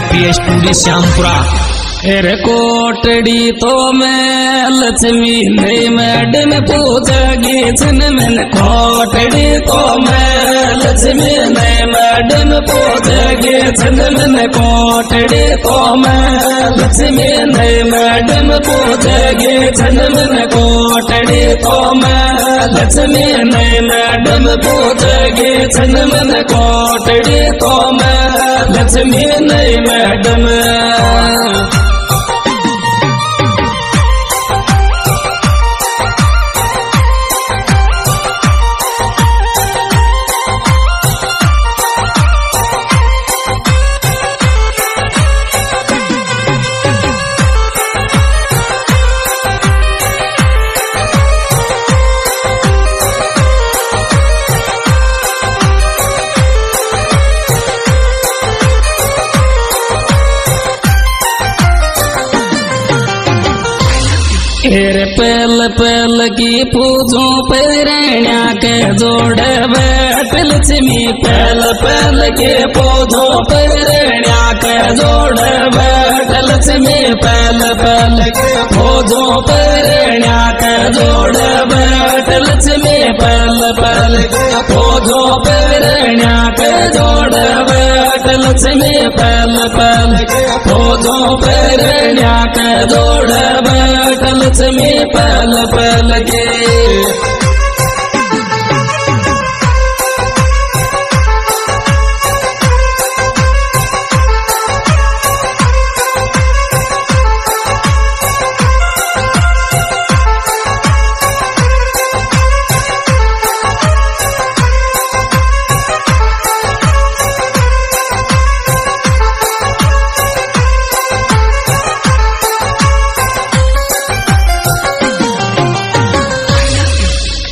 पी studio Shyampura. अरे कोटड़ी तो मैं लक्ष्मी नहीं मैडम पूजेगी छन मन कोटड़ी तो मैं लक्ष्मी नहीं मैडम पूजेगी छन मन कोटड़ी तो मैं लक्ष्मी नहीं मैडम पूजेगी छन मन कोटड़ी तो मैं लक्ष्मी नहीं मैडम पूजेगी छन मन कोटड़ी तो मैं लक्ष्मी नहीं मैडम। फिर पहल पहल की पूजो पैरण्या के जोड़े बैठ लक्ष्मी पहल पहल के पूजो पैरण्या के जोड़े बैठ लक्ष्मी पहल पहल के पूजो पैरण्या के जोड़े बैठ लक्ष्मी पहल पहल के पूजो पैरण्या के जोड़े बैठ लक्ष्मी पहल पहल के पूजो पैरण्या के जोड़े बैठ लक्ष्मी पहल पहल के।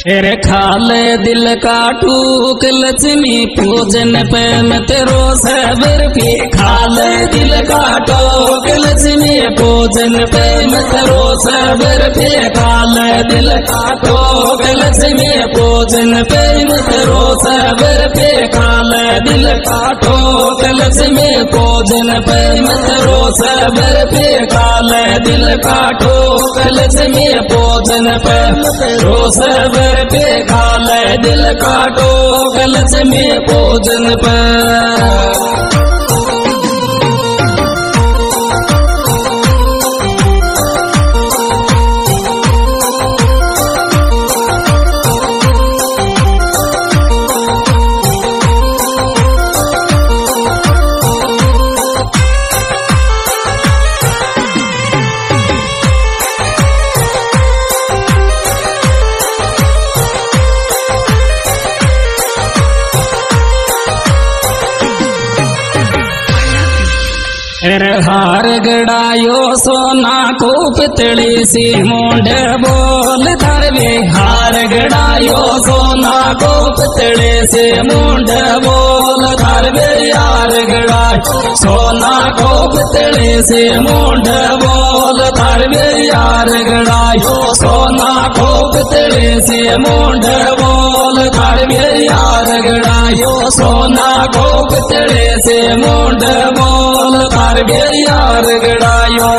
अरे खाले दिल का ठूक लक्ष्मी पूजन पे मैं तेरो सबर पे खाले दिल का ठूक लक्ष्मी पूजन पे मैं तेरो सबर पे खाले दिल का ठूक लक्ष्मी पूजन पे मैं तेरो सबर पे खाले दिल का ठूक लक्ष्मी पूजन पे मैं तेरो सबर पे खाले दिल का ठूक लक्ष्मी पूजन पे तेरो सबर पे खाले दिल काटो लक्ष्मी पूजन पर। हार गड़ायो सोना को पितली सी मुंड बोल धरवे हार गड़ायो सोना को पितली से मुंड बोल धरवे यार गड़ायो सोना को पितली से मुंड बोल धरवे यार गड़ायो सोना को पितली से मुंड बोल धरवे यार गड़ायो सोना को पितली से मुंड बोल धरवे यार गड़ायो।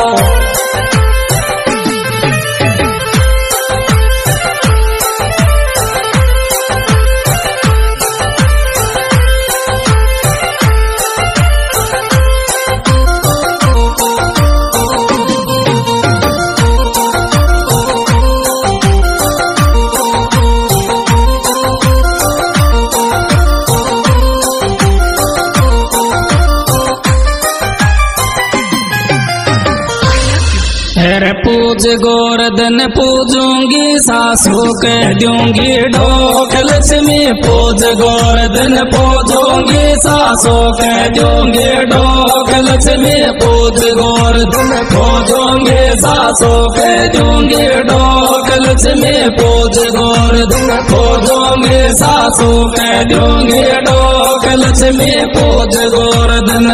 पूज गोवर्धन पूजूंगी सासू कह दूंगी ढोक लक्ष्मी पूज गोवर्धन पूजूंगी सासू कह दूंगी ढोक लक्ष्मी पूज गोवर्धन पूजूंगी सासू कह दूंगी ढोक लक्ष्मी पूज गोवर्धन पूजूंगी सासू कह दूंगी ढोक लक्ष्मी पूज गोवर्धन।